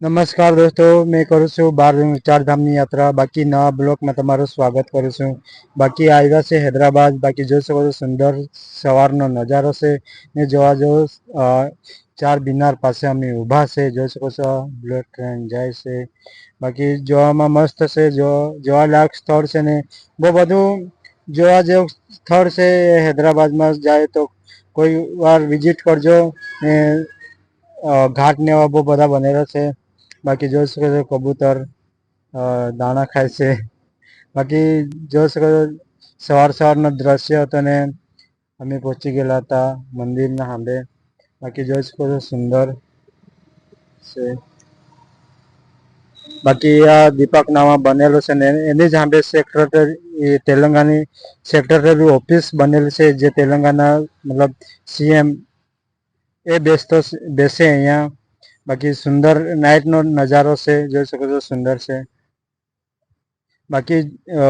નમસ્કાર દોસ્તો, મેં કરું છું ચારધામની યાત્રા. બાકી નવા બ્લોકમાં તમારું સ્વાગત કરું છું. બાકી આવ્યા છે હૈદરાબાદ. બાકી જોઈ શકો છો સુંદર સવારનો નજારો છે ને જોવા જેવો. ચાર મિનાર પાસે અમે ઊભા છે, જોઈ શકો છો બુલેટ ટ્રેન જાય છે. બાકી જોવામાં મસ્ત છે, જોવાલાયક સ્થળ છે ને બહુ બધું જોવા જેવું સ્થળ છે. હૈદરાબાદમાં જાય તો કોઈ વાર વિઝિટ કરજો ને ઘાટ ને એવા બહુ બધા બનેલા છે. બાકી જોઈ શકો છો કબૂતર દાણા ખાય છે. બાકી જોઈ શકો છો સવારનો દ્રશ્ય હતો ને અમે પહોંચી ગયેલા હતા મંદિરના સામે. બાકી જોઈ શકો છો સુંદર છે. બાકી આ દીપક નામાં બનેલું છે ને એની જ સામે સેક્રેટરી તેલંગાની સેક્રેટરી ઓફિસ બનેલી છે, જે તેલંગાના મતલબ સીએમ એ બેસે અહીંયા. બાકી સુંદર નાઇટનો નજારો છે, જોઈ શકો છો સુંદર છે. બાકી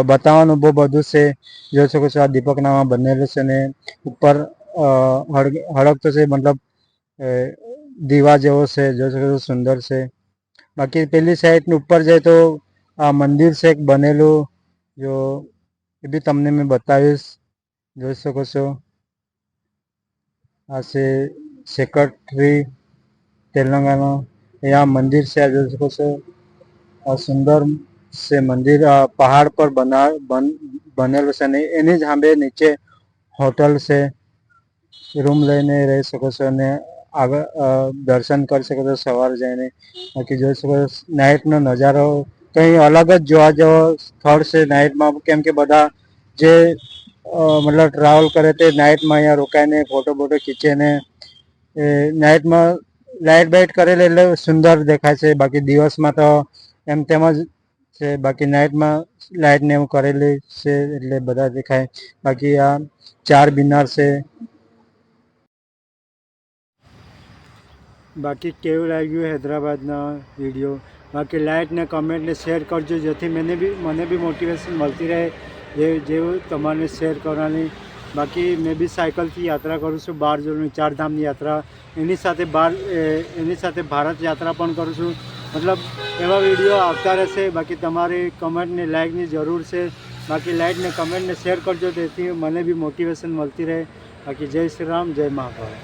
બતાવવાનું બહુ બધું છે. જોઈ શકો છો આ દીપકનામાં બનેલું છે ને ઉપર હળગતો છે, મતલબ દીવા જેવો છે, જોઈ શકો છો સુંદર છે. બાકી પેલી સાઈડ ઉપર જાય તો આ મંદિર છે એક બનેલું, જો એ બી તમને મેં બતાવીશ. જોઈ શકો છો આ છે સેક્રેટરી તેલંગાના. यहाँ मंदिर से आ જોઈ શકો છો આ સુંદર છે મંદિર. પહાડ પર બનેલું છે ને એની જ સામે નીચે હોટલ છે. રૂમ લઈને રહી શકો છો અને આગળ દર્શન કરી શકો છો સવારે જઈને. બાકી જોઈ શકો છો નાઇટનો નજારો કંઈ અલગ જ જોવા જેવો સ્થળ છે નાઇટમાં. કેમ કે બધા જે મતલબ ટ્રાવેલ કરે તે નાઇટમાં અહીંયા રોકાઈને ફોટો ખીંચે ને નાઇટમાં લાઇટ બાઇટ કરેલી એટલે સુંદર દેખાય છે. બાકી દિવસમાં તો એમ તેમ જ છે. બાકી નાઇટમાં લાઇટ ને એવું કરેલી છે એટલે બધા દેખાય. બાકી આ ચાર મિનાર છે. બાકી કેવું લાગ્યું હૈદરાબાદના વિડીયો? બાકી લાઇક ને કમેન્ટ ને શેર કરજો, જેથી મને બી મોટિવેશન મળતી રહે જેવું તમારે શેર કરવાની. બાકી મેં બી સાયકલથી યાત્રા કરું છું 12 જોડની ચારધામની યાત્રા. એની સાથે ભારત યાત્રા પણ કરું છું. મતલબ એવા વિડીયો આવતા રહેશે. બાકી તમારી કમેન્ટ ને લાઇકની જરૂર છે. બાકી લાઇક ને કમેન્ટ ને શેર કરજો, તેથી મને બી મોટિવેશન મળતી રહે. બાકી જય શ્રી રામ, જય મહાકાળ.